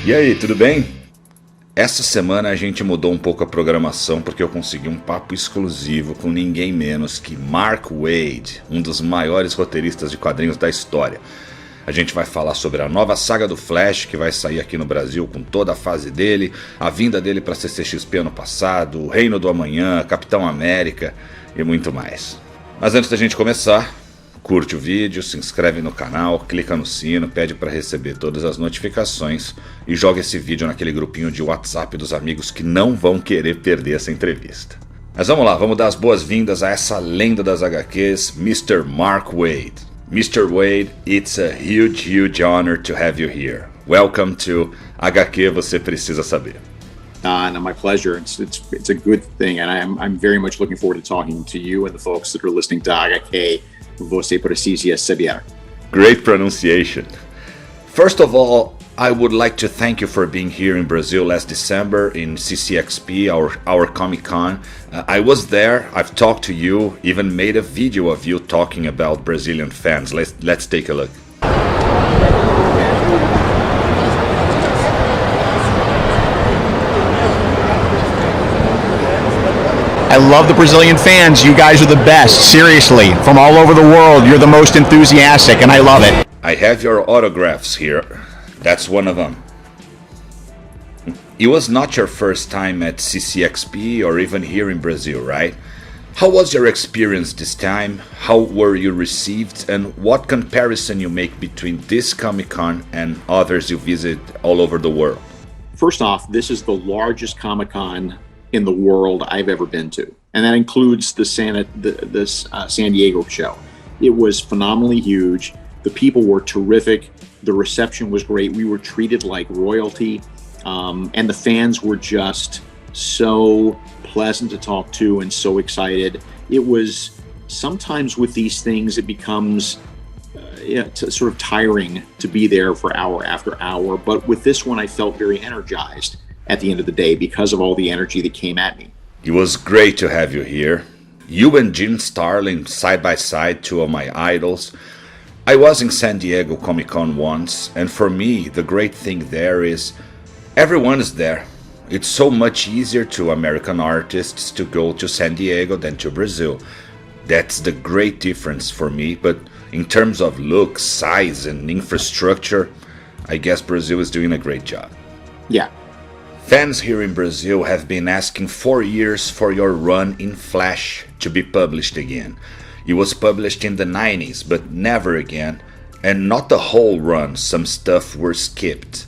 E aí, tudo bem? Essa semana a gente mudou um pouco a programação porque eu consegui um papo exclusivo com ninguém menos que Mark Waid, um dos maiores roteiristas de quadrinhos da história. A gente vai falar sobre a nova saga do Flash que vai sair aqui no Brasil com toda a fase dele, a vinda dele para CCXP ano passado, o Reino do Amanhã, Capitão América e muito mais. Mas antes da gente começar, curte o vídeo, se inscreve no canal, clica no sino, pede para receber todas as notificações e joga esse vídeo naquele grupinho de WhatsApp dos amigos que não vão querer perder essa entrevista. Mas vamos lá, vamos dar as boas-vindas a essa lenda das HQs, Mr. Mark Waid. Mr. Waid, it's a huge honor to have you here. Welcome to HQ Você Precisa Saber. No, my pleasure. It's a good thing, and I'm very much looking forward to talking to you and the folks that are listening to HQ Você Precisa Saber. Great pronunciation. First of all, I would like to thank you for being here in Brazil last December in CCXP, our Comic-Con. I was there, I've talked to you, even made a video of you talking about Brazilian fans. Let's take a look. I love the Brazilian fans. You guys are the best. Seriously. From all over the world, you're the most enthusiastic, and I love it. I have your autographs here. That's one of them. It was not your first time at CCXP or even here in Brazil, right? How was your experience this time? How were you received? And what comparison you make between this Comic-Con and others you visit all over the world? First off, this is the largest Comic-Con in the world I've ever been to, and that includes the San Diego show. It was phenomenally huge. The people were terrific. The reception was great. We were treated like royalty, and the fans were just so pleasant to talk to and so excited. It was sometimes with these things it becomes sort of tiring to be there for hour after hour, but with this one I felt very energized at the end of the day because of all the energy that came at me. It was great to have you here. You and Jim Starlin side by side, two of my idols. I was in San Diego Comic-Con once, and for me the great thing there is everyone is there. It's so much easier to American artists to go to San Diego than to Brazil. That's the great difference for me, but in terms of look, size and infrastructure, I guess Brazil is doing a great job. Yeah. Fans here in Brazil have been asking for years for your run in Flash to be published again. It was published in the 90s, but never again, and not the whole run, some stuff were skipped.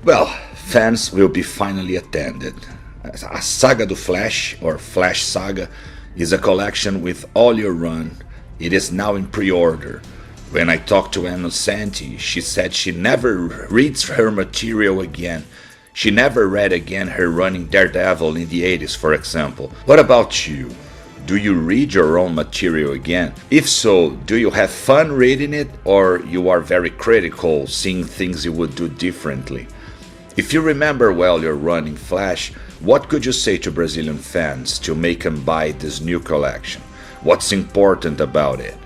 Well, fans will be finally attended. A Saga do Flash, or Flash Saga, is a collection with all your run. It is now in pre-order. When I talked to Ann Nocenti, she said she never reads her material again. She never read again her running Daredevil in the 80s, for example. What about you? Do you read your own material again? If so, do you have fun reading it, or you are very critical, seeing things you would do differently? If you remember well your run in Flash, what could you say to Brazilian fans to make them buy this new collection? What's important about it?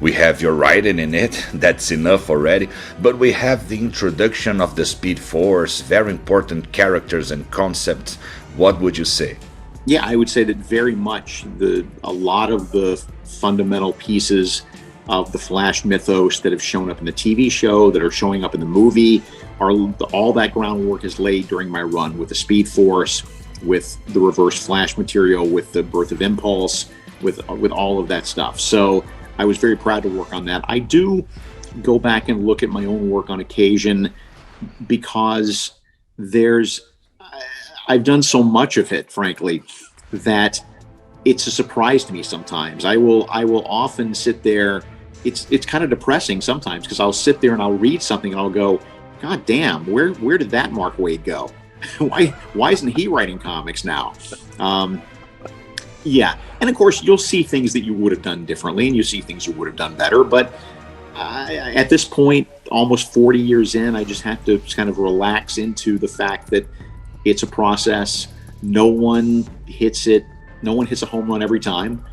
We have your writing in it, that's enough already, but we have the introduction of the Speed Force, very important characters and concepts. What would you say? Yeah, I would say that very much a lot of the fundamental pieces of the Flash mythos that have shown up in the TV show, that are showing up in the movie, all that groundwork is laid during my run with the Speed Force, with the Reverse Flash material, with the Birth of Impulse, with all of that stuff. So I was very proud to work on that. I do go back and look at my own work on occasion because I've done so much of it, frankly, that it's a surprise to me sometimes. I will often sit there. It's kind of depressing sometimes because I'll sit there and I'll read something and I'll go, God damn, where did that Mark Waid go? Why isn't he writing comics now? Yeah, and of course you'll see things that you would have done differently, and you see things you would have done better. But at this point, almost 40 years in, I just have to kind of relax into the fact that it's a process. No one hits a home run every time,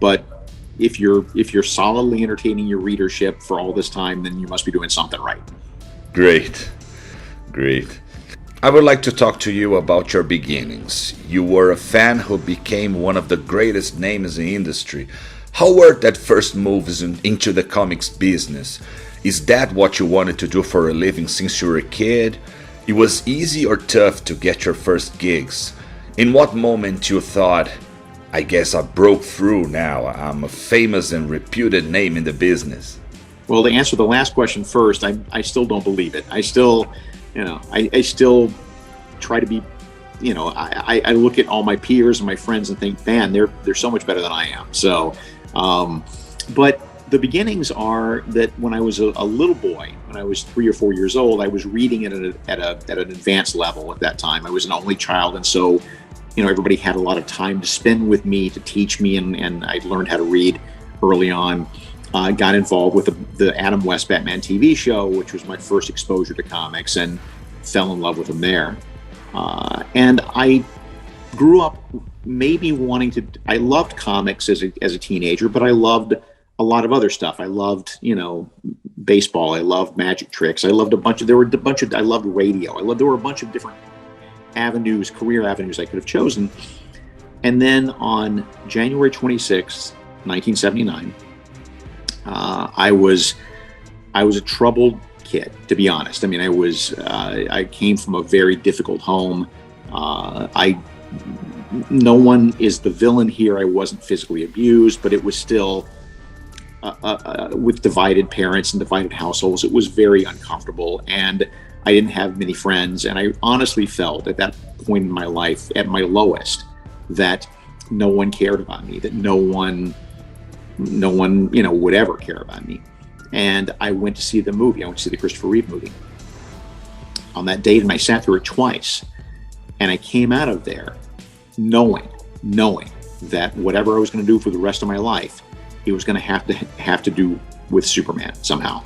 But if you're solidly entertaining your readership for all this time, then you must be doing something right. Great. Great. I would like to talk to you about your beginnings. You were a fan who became one of the greatest names in the industry. How were that first moves into the comics business? Is that what you wanted to do for a living since you were a kid? It was easy or tough to get your first gigs? In what moment you thought, I guess I broke through now, I'm a famous and reputed name in the business? Well, to answer the last question first, I still don't believe it. I still, I still try to be, I look at all my peers and my friends and think, man, they're so much better than I am. So, but the beginnings are that when I was a little boy, when I was 3 or 4 years old, I was reading at an advanced level at that time. I was an only child, and so, everybody had a lot of time to spend with me, to teach me, and I learned how to read early on. Got involved with the Adam West Batman TV show, which was my first exposure to comics, and fell in love with him there. And I grew up maybe wanting to. I loved comics as a teenager, but I loved a lot of other stuff. I loved, baseball. I loved magic tricks. I loved I loved radio. There were a bunch of different career avenues I could have chosen. And then on January 26th, 1979, I was a troubled kid, to be honest. I mean, I came from a very difficult home. No one is the villain here. I wasn't physically abused, but it was still with divided parents and divided households. It was very uncomfortable, and I didn't have many friends. And I honestly felt at that point in my life, at my lowest, that no one cared about me, that no one would ever care about me. And I went to see the movie. I went to see the Christopher Reeve movie on that date, and I sat through it twice. And I came out of there knowing that whatever I was going to do for the rest of my life, it was going to have to do with Superman somehow.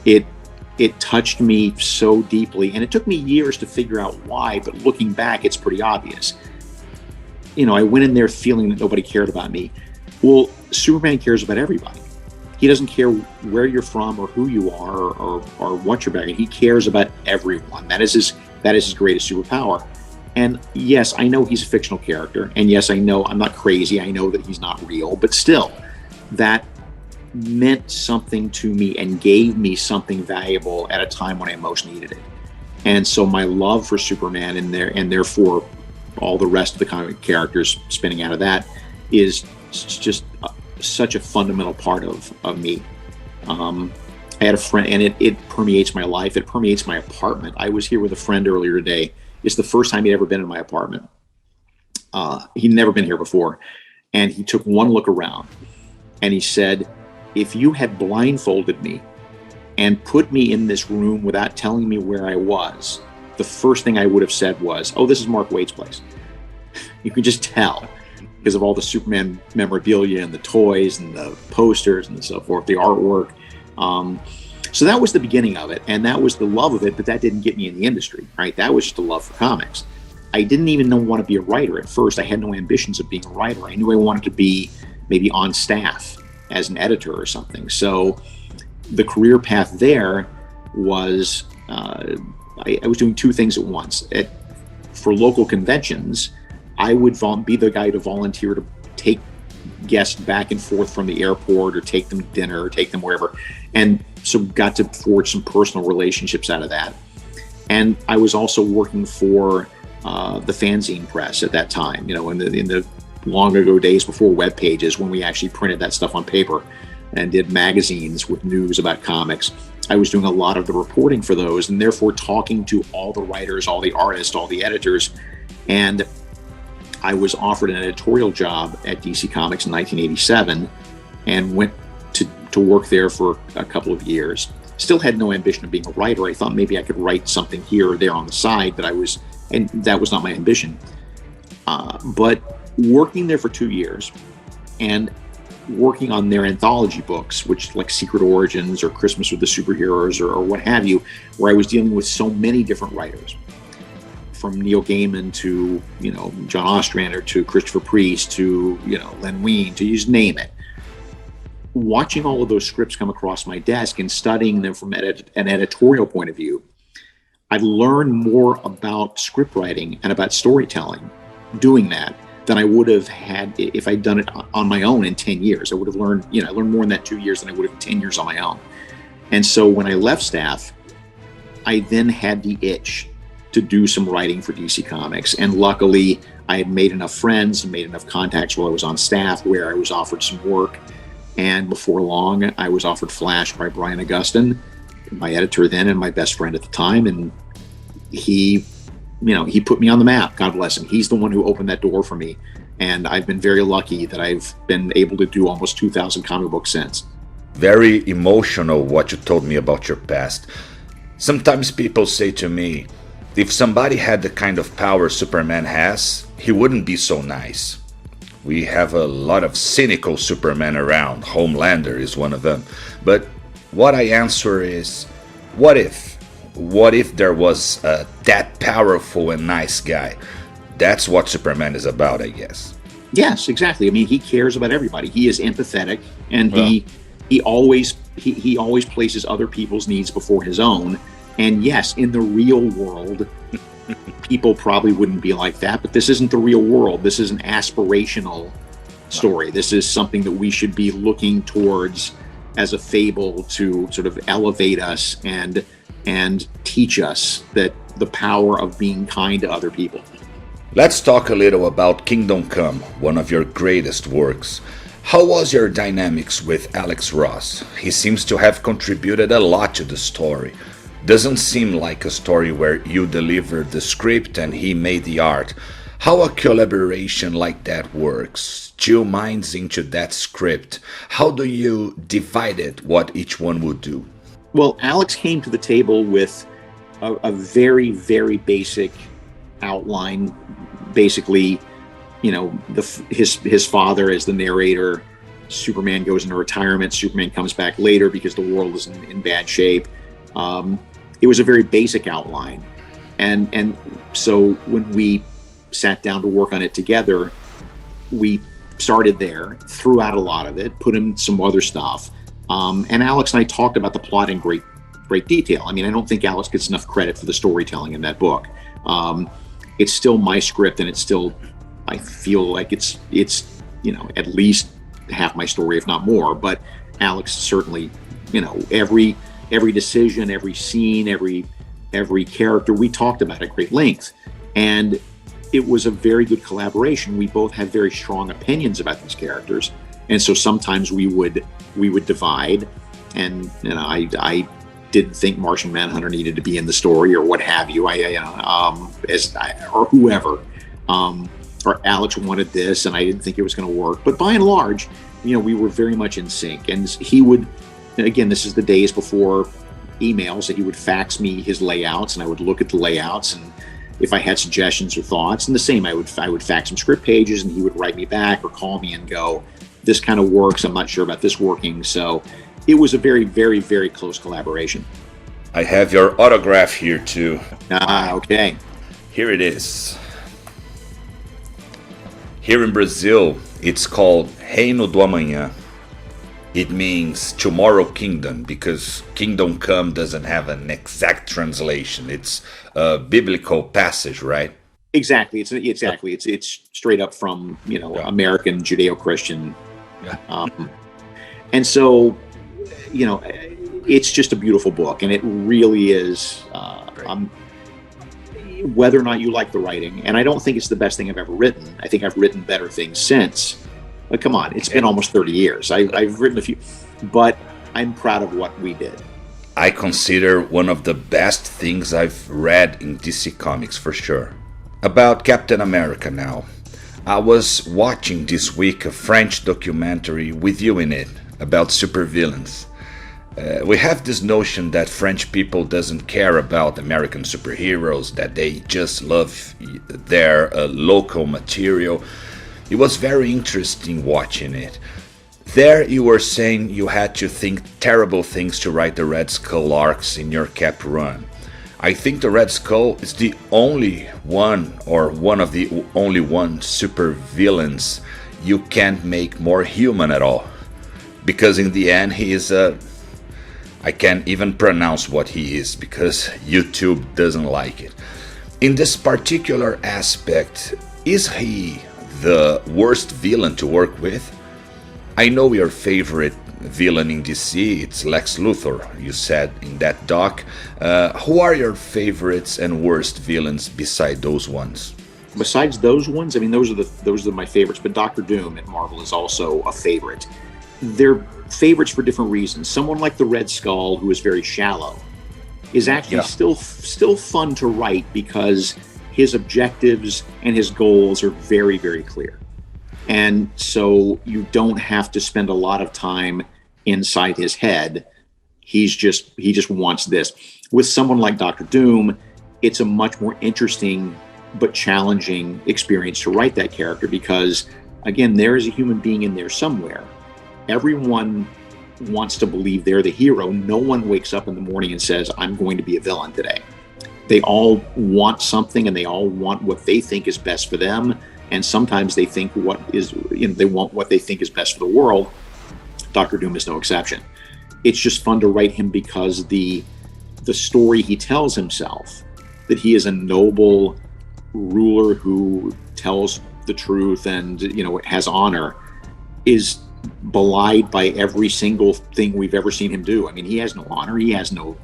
It touched me so deeply, and it took me years to figure out why, but looking back, it's pretty obvious. I went in there feeling that nobody cared about me. Well, Superman cares about everybody. He doesn't care where you're from or who you are or what you're background. He cares about everyone. That is his greatest superpower. And yes, I know he's a fictional character, and yes, I know I'm not crazy. I know that he's not real, but still, that meant something to me and gave me something valuable at a time when I most needed it. And so my love for Superman and therefore all the rest of the comic characters spinning out of that is just such a fundamental part of me. I had a friend, and it permeates my life. It permeates my apartment. I was here with a friend earlier today. It's the first time he'd ever been in my apartment. He'd never been here before. And he took one look around and he said, if you had blindfolded me and put me in this room without telling me where I was, the first thing I would have said was, oh, this is Mark Waid's place. You can just tell because of all the Superman memorabilia and the toys and the posters and so forth, the artwork. So that was the beginning of it, and that was the love of it, but that didn't get me in the industry, right? That was just a love for comics. I didn't even want to be a writer at first. I had no ambitions of being a writer. I knew I wanted to be maybe on staff as an editor or something. So the career path there was, I was doing two things at once. For local conventions, I would be the guy to volunteer to take guests back and forth from the airport or take them to dinner or take them wherever. And so got to forge some personal relationships out of that. And I was also working for the fanzine press at that time, in the long ago days before web pages, when we actually printed that stuff on paper and did magazines with news about comics. I was doing a lot of the reporting for those, and therefore talking to all the writers, all the artists, all the editors. And I was offered an editorial job at DC Comics in 1987 and went to work there for a couple of years. Still had no ambition of being a writer. I thought maybe I could write something here or there on the side, and that was not my ambition. But working there for 2 years and working on their anthology books, which like Secret Origins or Christmas with the Superheroes or what have you, where I was dealing with so many different writers, from Neil Gaiman to, John Ostrander to Christopher Priest to, Len Wein, to you just name it. Watching all of those scripts come across my desk and studying them from an editorial point of view, I learned more about script writing and about storytelling doing that than I would have had if I'd done it on my own in 10 years. I would have learned, I learned more in that 2 years than I would have in 10 years on my own. And so when I left staff, I then had the itch to do some writing for DC Comics. And luckily, I had made enough friends and made enough contacts while I was on staff where I was offered some work. And before long, I was offered Flash by Brian Augustyn, my editor then and my best friend at the time. And he put me on the map, God bless him. He's the one who opened that door for me. And I've been very lucky that I've been able to do almost 2,000 comic books since. Very emotional what you told me about your past. Sometimes people say to me, if somebody had the kind of power Superman has, he wouldn't be so nice. We have a lot of cynical Supermen around. Homelander is one of them. But what I answer is, what if? What if there was that powerful and nice guy? That's what Superman is about, I guess. Yes, exactly. I mean, he cares about everybody. He is empathetic, and he always places other people's needs before his own. And yes, in the real world, people probably wouldn't be like that, but this isn't the real world. This is an aspirational story. This is something that we should be looking towards as a fable to sort of elevate us and teach us that the power of being kind to other people. Let's talk a little about Kingdom Come, one of your greatest works. How was your dynamics with Alex Ross? He seems to have contributed a lot to the story. Doesn't seem like a story where you delivered the script and he made the art. How a collaboration like that works? 2 minds into that script. How do you divide it, what each one would do? Well, Alex came to the table with a very, very basic outline. Basically, his father is the narrator. Superman goes into retirement. Superman comes back later because the world is in bad shape. It was a very basic outline. And so when we sat down to work on it together, we started there, threw out a lot of it, put in some other stuff. And Alex and I talked about the plot in great detail. I mean, I don't think Alex gets enough credit for the storytelling in that book. It's still my script, and it's still, I feel like it's at least half my story, if not more. But Alex certainly, every decision, every scene, every character, we talked about at great length. And it was a very good collaboration. We both had very strong opinions about these characters. And so sometimes we would divide, and I didn't think Martian Manhunter needed to be in the story or what have you. Or whoever, or Alex wanted this, and I didn't think it was going to work. But by and large, we were very much in sync. And he would, again, this is the days before emails, that he would fax me his layouts, and I would look at the layouts, and if I had suggestions or thoughts, and the same, I would fax him script pages, and he would write me back or call me and go, this kind of works, I'm not sure about this working. So it was a very, very, very close collaboration. I have your autograph here too. Okay. Here it is. Here in Brazil, it's called Reino do Amanhã. It means Tomorrow Kingdom, because Kingdom Come doesn't have an exact translation. It's a biblical passage, right? Exactly. It's straight up from American Judeo-Christian. Yeah. And so, it's just a beautiful book, and it really is. Whether or not you like the writing, and I don't think it's the best thing I've ever written. I think I've written better things since. But come on, it's been almost 30 years. I've written a few, but I'm proud of what we did. I consider one of the best things I've read in DC Comics for sure. About Captain America now. I was watching this week a French documentary with you in it about supervillains. We have this notion that French people doesn't care about American superheroes, that they just love their local material. It was very interesting watching it. There you were saying you had to think terrible things to write the Red Skull arcs in your Cap run. I think the Red Skull is the only one, or one of the only one super villains you can't make more human at all. Because in the end he is I can't even pronounce what he is because YouTube doesn't like it. In this particular aspect, is he the worst villain to work with? I know your favorite villain in DC, it's Lex Luthor, you said in that doc. Who are your favorites and worst villains beside those ones? Besides those ones, I mean, those are my favorites. But Doctor Doom at Marvel is also a favorite. They're favorites for different reasons. Someone like the Red Skull, who is very shallow, is actually still fun to write because his objectives and his goals are very, very clear. And so you don't have to spend a lot of time inside his head. He just wants this. With someone like Doctor Doom, it's a much more interesting but challenging experience to write that character because, again, there is a human being in there somewhere. Everyone wants to believe they're the hero. No one wakes up in the morning and says, I'm going to be a villain today. They all want something and they all want what they think is best for them. And sometimes they think they want what they think is best for the world. Doctor Doom is no exception. It's just fun to write him because the story he tells himself, that he is a noble ruler who tells the truth and has honor, is belied by every single thing we've ever seen him do. I mean, he has no honor. He has no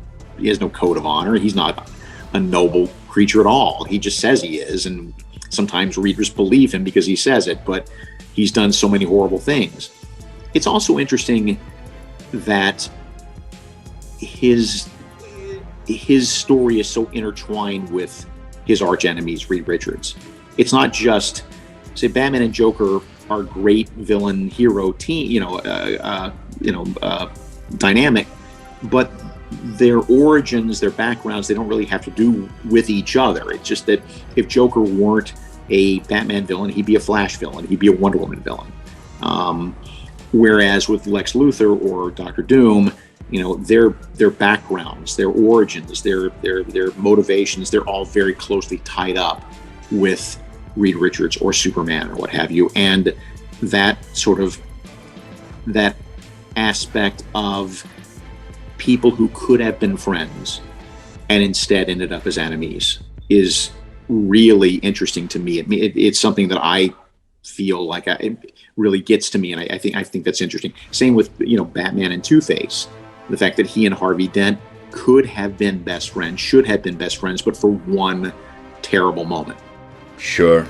code of honor. He's not a noble creature at all. He just says he is, and sometimes readers believe him because he says it, but he's done so many horrible things. It's also interesting that his story is so intertwined with his arch enemies, Reed Richards. It's not just, say, Batman and Joker are great villain hero team, dynamic, but their origins, their backgrounds, they don't really have to do with each other. It's just that if Joker weren't a Batman villain, he'd be a Flash villain, he'd be a Wonder Woman villain. Whereas with Lex Luthor or Doctor Doom, their backgrounds, their origins, their motivations, they're all very closely tied up with Reed Richards or Superman or what have you. And that aspect of people who could have been friends and instead ended up as enemies is really interesting to me. It's something that I feel like it really gets to me, and I think that's interesting. Same with Batman and Two-Face, the fact that he and Harvey Dent could have been best friends, should have been best friends, but for one terrible moment. Sure.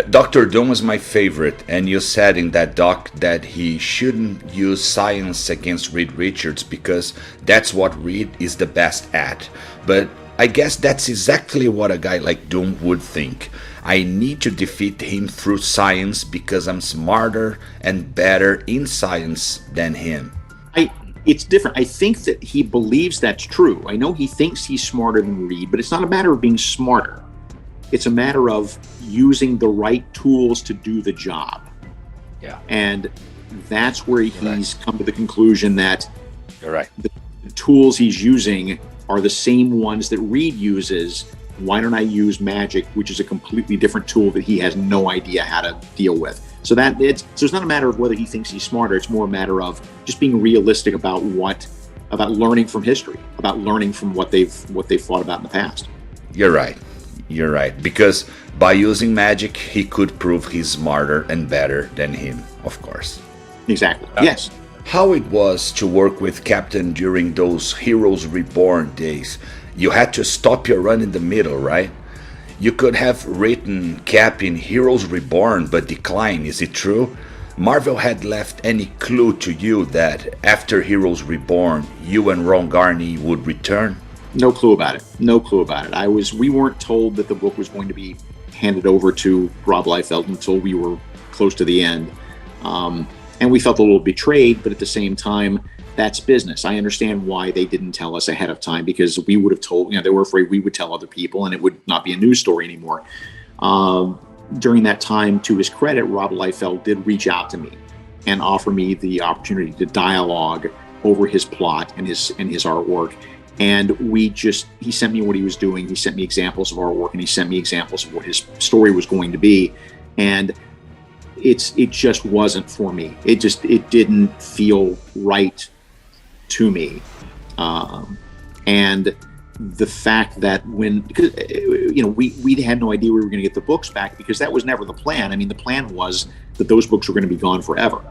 Dr. Doom was my favorite, and you said in that doc that he shouldn't use science against Reed Richards because that's what Reed is the best at. But I guess that's exactly what a guy like Doom would think. I need to defeat him through science because I'm smarter and better in science than him. It's different. I think that he believes that's true. I know he thinks he's smarter than Reed, but it's not a matter of being smarter. It's a matter of using the right tools to do the job. Yeah. And that's where he's come to the conclusion that You're right. The tools he's using are the same ones that Reed uses. Why don't I use magic, which is a completely different tool that he has no idea how to deal with? So it's not a matter of whether he thinks he's smarter. It's more a matter of just being realistic about learning from history, about learning from what they've thought about in the past. You're right. Because by using magic, he could prove he's smarter and better than him, of course. Exactly. Yes. How it was to work with Captain during those Heroes Reborn days. You had to stop your run in the middle, right? You could have written Cap in Heroes Reborn but declined, is it true? Marvel had left any clue to you that after Heroes Reborn, you and Ron Garney would return? No clue about it. We weren't told that the book was going to be handed over to Rob Liefeld until we were close to the end. And we felt a little betrayed, but at the same time, that's business. I understand why they didn't tell us ahead of time, because we would have told, they were afraid we would tell other people and it would not be a news story anymore. During that time, to his credit, Rob Liefeld did reach out to me and offer me the opportunity to dialogue over his plot and his artwork. And he sent me what he was doing. He sent me examples of our work, and he sent me examples of what his story was going to be. And it just wasn't for me. It didn't feel right to me. And the fact that because we had no idea we were going to get the books back, because that was never the plan. I mean, the plan was that those books were going to be gone forever.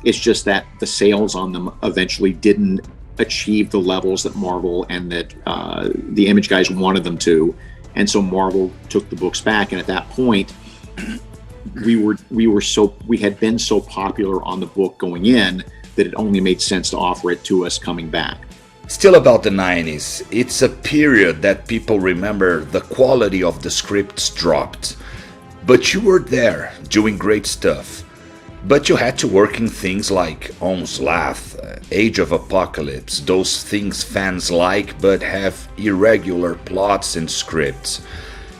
It's just that the sales on them eventually didn't achieve the levels that Marvel and that the Image guys wanted them to, and so Marvel took the books back. And at that point, we had been so popular on the book going in that it only made sense to offer it to us coming back. Still about the 90s, it's a period that people remember the quality of the scripts dropped. But you were there, doing great stuff. But you had to work in things like Onslaught, Age of Apocalypse, those things fans like but have irregular plots and scripts.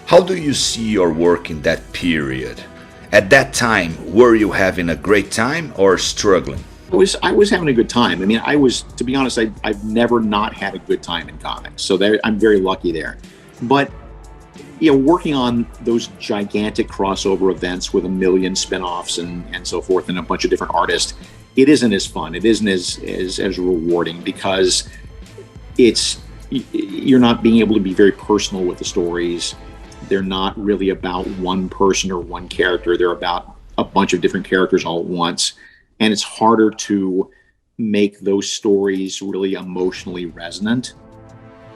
How do you see your work in that period? At that time, were you having a great time or struggling? I was having a good time. I mean, to be honest, I've never not had a good time in comics. So I'm very lucky there. But, working on those gigantic crossover events with a million spinoffs and so forth, and a bunch of different artists, it isn't as fun. It isn't as rewarding, because you're not being able to be very personal with the stories. They're not really about one person or one character. They're about a bunch of different characters all at once. And it's harder to make those stories really emotionally resonant,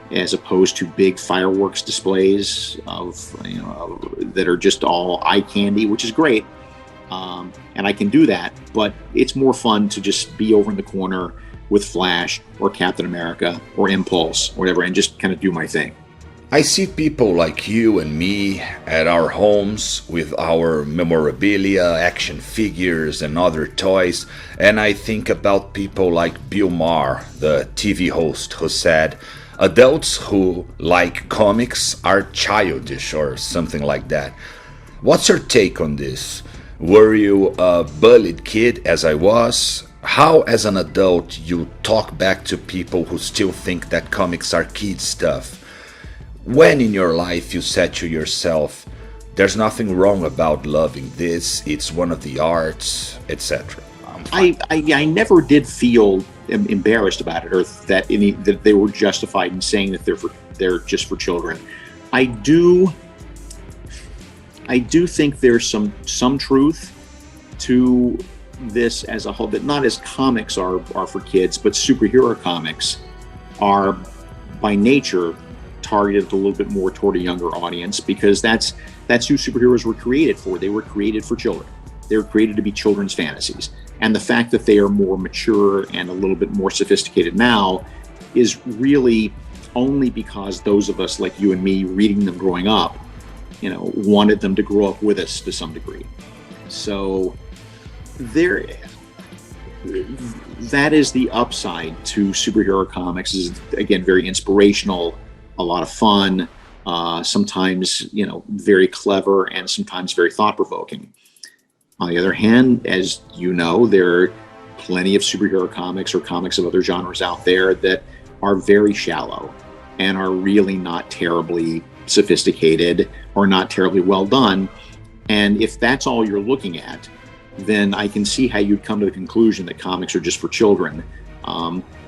as opposed to big fireworks displays that are just all eye candy, which is great. And I can do that, but it's more fun to just be over in the corner with Flash or Captain America or Impulse or whatever, and just kind of do my thing. I see people like you and me at our homes with our memorabilia, action figures, and other toys, and I think about people like Bill Maher, the TV host, who said, "Adults who like comics are childish," or something like that. What's your take on this? Were you a bullied kid, as I was? How, as an adult, you talk back to people who still think that comics are kid stuff? When in your life you said to yourself, there's nothing wrong about loving this, it's one of the arts, etc.? I never did feel embarrassed about it, or that they were justified in saying that they're just for children. I do think there's some truth to this as a whole, that not as comics are for kids, but superhero comics are by nature targeted a little bit more toward a younger audience, because that's who superheroes were created for. They were created for children. They were created to be children's fantasies. And the fact that they are more mature and a little bit more sophisticated now is really only because those of us like you and me reading them growing up, wanted them to grow up with us to some degree. So that is the upside to superhero comics, is again very inspirational, a lot of fun, sometimes very clever, and sometimes very thought-provoking. On the other hand, as you know, there are plenty of superhero comics or comics of other genres out there that are very shallow and are really not terribly sophisticated or not terribly well done. And if that's all you're looking at, then I can see how you'd come to the conclusion that comics are just for children.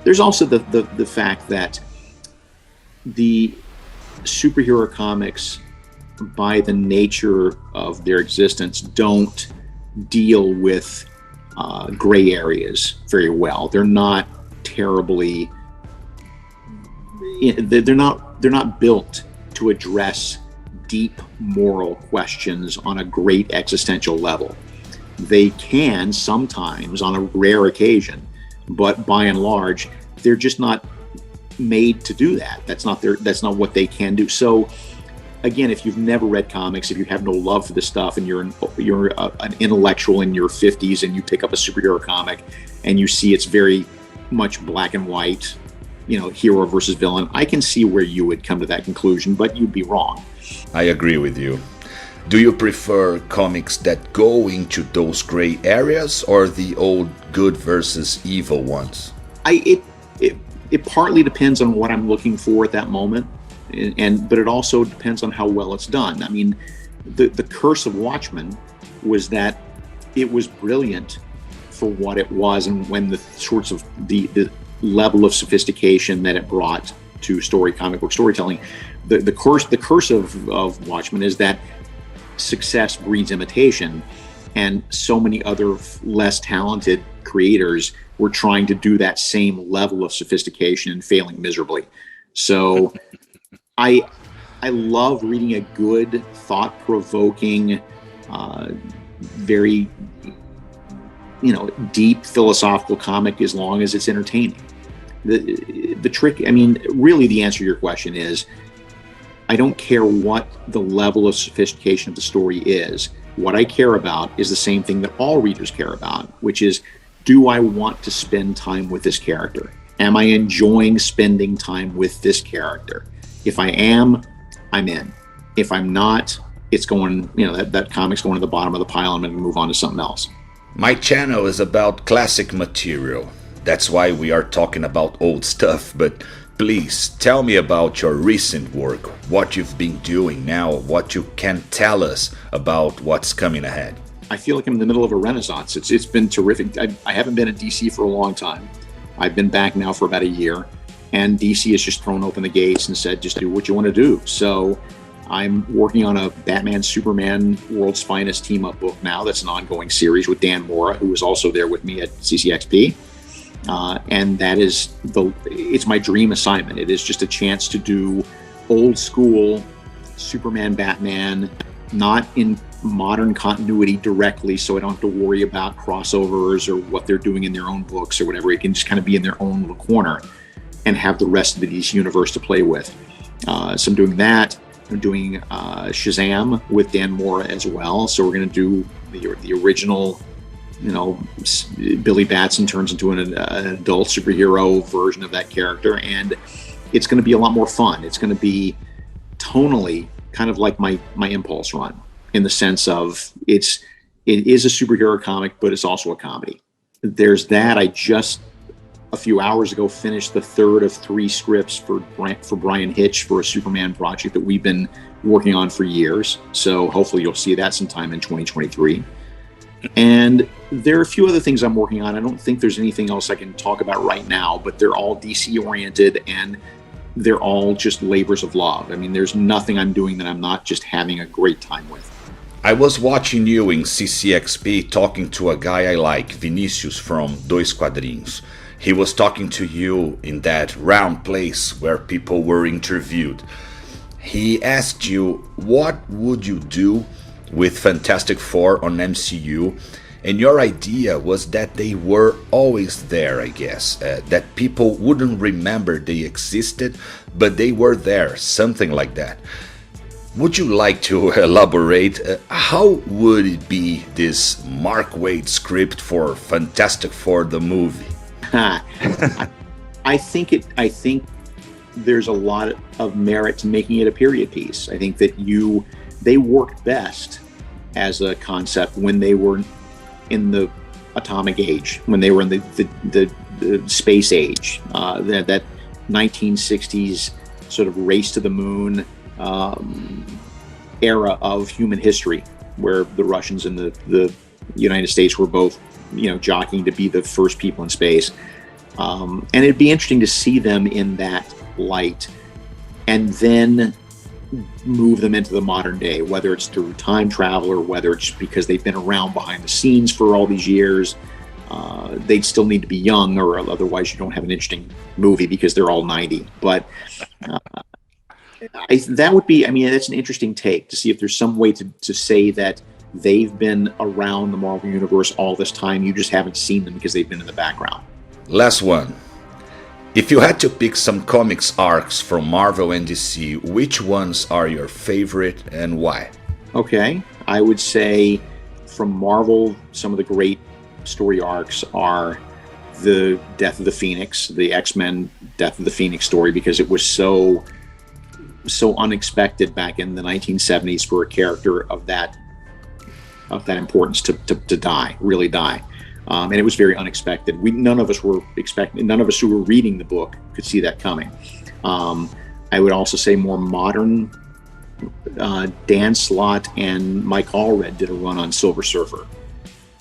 There's also the fact that the superhero comics, by the nature of their existence, don't deal with gray areas very well. They're not terribly. They're not built to address deep moral questions on a great existential level. They can sometimes, on a rare occasion, but by and large, they're just not made to do that. That's not what they can do. So again, if you've never read comics, if you have no love for this stuff, and you're an intellectual in your 50s and you pick up a superhero comic and you see it's very much black and white, hero versus villain, I can see where you would come to that conclusion, but you'd be wrong. I agree with you. Do you prefer comics that go into those gray areas, or the old good versus evil ones? It partly depends on what I'm looking for at that moment, but it also depends on how well it's done. I mean, the curse of Watchmen was that it was brilliant for what it was, and when the sorts of the level of sophistication that it brought to comic book storytelling. The curse of Watchmen is that success breeds imitation, and so many other less talented creators were trying to do that same level of sophistication and failing miserably. So I love reading a good, thought-provoking, very deep philosophical comic, as long as it's entertaining. The trick, really the answer to your question is, I don't care what the level of sophistication of the story is. What I care about is the same thing that all readers care about, which is, do I want to spend time with this character? Am I enjoying spending time with this character? If I am, I'm in. If I'm not, it's going, that comic's going to the bottom of the pile. I'm going to move on to something else. My channel is about classic material. That's why we are talking about old stuff, but please tell me about your recent work, what you've been doing now, what you can tell us about what's coming ahead. I feel like I'm in the middle of a renaissance. It's been terrific. I haven't been at DC for a long time. I've been back now for about a year, and DC has just thrown open the gates and said, just do what you want to do. So I'm working on a Batman Superman World's Finest team-up book now. That's an ongoing series with Dan Mora, who was also there with me at CCXP. And that is it's my dream assignment. It is just a chance to do old school Superman, Batman, not in modern continuity directly, so I don't have to worry about crossovers or what they're doing in their own books or whatever. It can just kind of be in their own little corner and have the rest of the DC universe to play with. So I'm doing that. I'm doing Shazam with Dan Mora as well. So we're going to do the original, Billy Batson turns into an adult superhero version of that character, and it's going to be a lot more fun. It's going to be tonally kind of like my Impulse run, in the sense of it is a superhero comic, but it's also a comedy. There's that. I just a few hours ago finished the third of 3 scripts for Brian Hitch for a Superman project that we've been working on for years. So hopefully you'll see that sometime in 2023. And there are a few other things I'm working on. I don't think there's anything else I can talk about right now, but they're all DC oriented, and they're all just labors of love. There's nothing I'm doing that I'm not just having a great time with. I was watching you in CCXP talking to a guy I like, Vinicius from Dois Quadrinhos. He was talking to you in that round place where people were interviewed. He asked you, what would you do with Fantastic Four on MCU? And your idea was that they were always there, I guess. That people wouldn't remember they existed, but they were there, something like that. Would you like to elaborate? How would it be this Mark Waid script for Fantastic Four the movie? I think there's a lot of merit to making it a period piece. I think that they worked best as a concept when they were in the atomic age, when they were in the space age, that 1960s sort of race to the moon era of human history, where the Russians and the United States were both, jockeying to be the first people in space. And it'd be interesting to see them in that light, and then move them into the modern day, whether it's through time travel or whether it's because they've been around behind the scenes for all these years. They'd still need to be young, or otherwise you don't have an interesting movie because they're all 90. But that would be, that's an interesting take, to see if there's some way to say that they've been around the Marvel Universe all this time. You just haven't seen them because they've been in the background. Last one. If you had to pick some comics arcs from Marvel and DC, which ones are your favorite and why? Okay, I would say from Marvel, some of the great story arcs are the Death of the Phoenix, the X-Men Death of the Phoenix story, because it was so unexpected back in the 1970s for a character of that importance to really die. And it was very unexpected. None of us who were reading the book could see that coming. I would also say more modern, Dan Slott and Mike Allred did a run on Silver Surfer.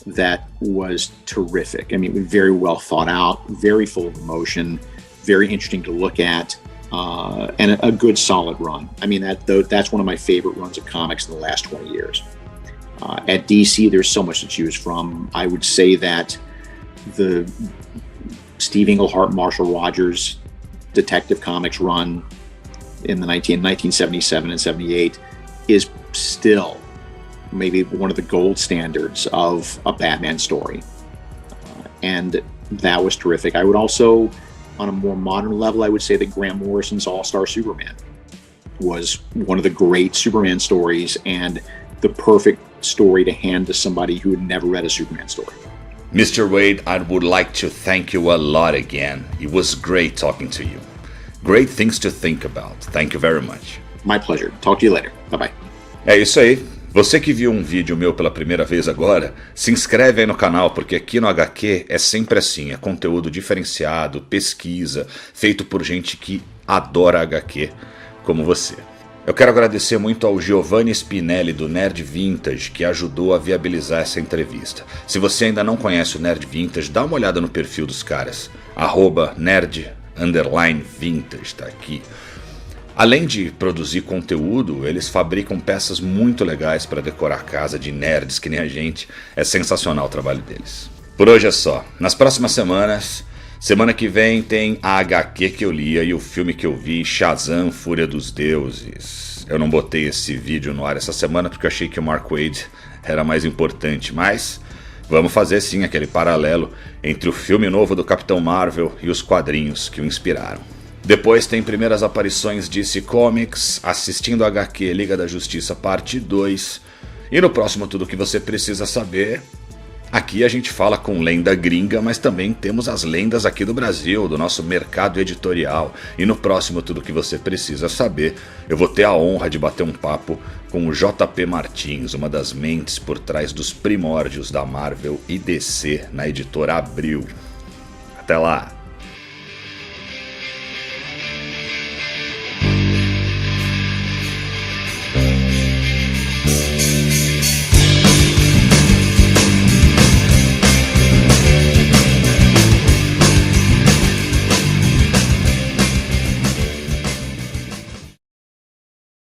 that was terrific. I mean, very well thought out, very full of emotion, very interesting to look at, and a good solid run. I mean, that's one of my favorite runs of comics in the last 20 years. At DC, there's so much to choose from. I would say that the Steve Englehart, Marshall Rogers Detective Comics run in the 1977 and 78 is still maybe one of the gold standards of a Batman story. And that was terrific. I would also, on a more modern level, I would say that Grant Morrison's All-Star Superman was one of the great Superman stories and the perfect story to hand to somebody who had never read a Superman story. Mr. Waid, I would like to thank you a lot again. It was great talking to you. Great things to think about. Thank you very much. My pleasure. Talk to you later. Bye-bye. É isso aí. Você que viu um vídeo meu pela primeira vez agora, se inscreve aí no canal, porque aqui no HQ é sempre assim, é conteúdo diferenciado, pesquisa, feito por gente que adora HQ, como você. Eu quero agradecer muito ao Giovanni Spinelli do Nerd Vintage, que ajudou a viabilizar essa entrevista. Se você ainda não conhece o Nerd Vintage, dá uma olhada no perfil dos caras, @nerd_vintage, tá aqui. Além de produzir conteúdo, eles fabricam peças muito legais para decorar a casa de nerds que nem a gente. É sensacional o trabalho deles. Por hoje é só. Nas próximas semanas, semana que vem tem a HQ que eu lia e o filme que eu vi, Shazam, Fúria dos Deuses. Eu não botei esse vídeo no ar essa semana porque eu achei que o Mark Waid era mais importante, mas vamos fazer sim aquele paralelo entre o filme novo do Capitão Marvel e os quadrinhos que o inspiraram. Depois tem primeiras aparições de DC Comics, assistindo a HQ Liga da Justiça parte 2. E no próximo Tudo Que Você Precisa Saber, aqui a gente fala com lenda gringa, mas também temos as lendas aqui do Brasil, do nosso mercado editorial. E no próximo Tudo Que Você Precisa Saber, eu vou ter a honra de bater um papo com o JP Martins, uma das mentes por trás dos primórdios da Marvel e DC na editora Abril. Até lá!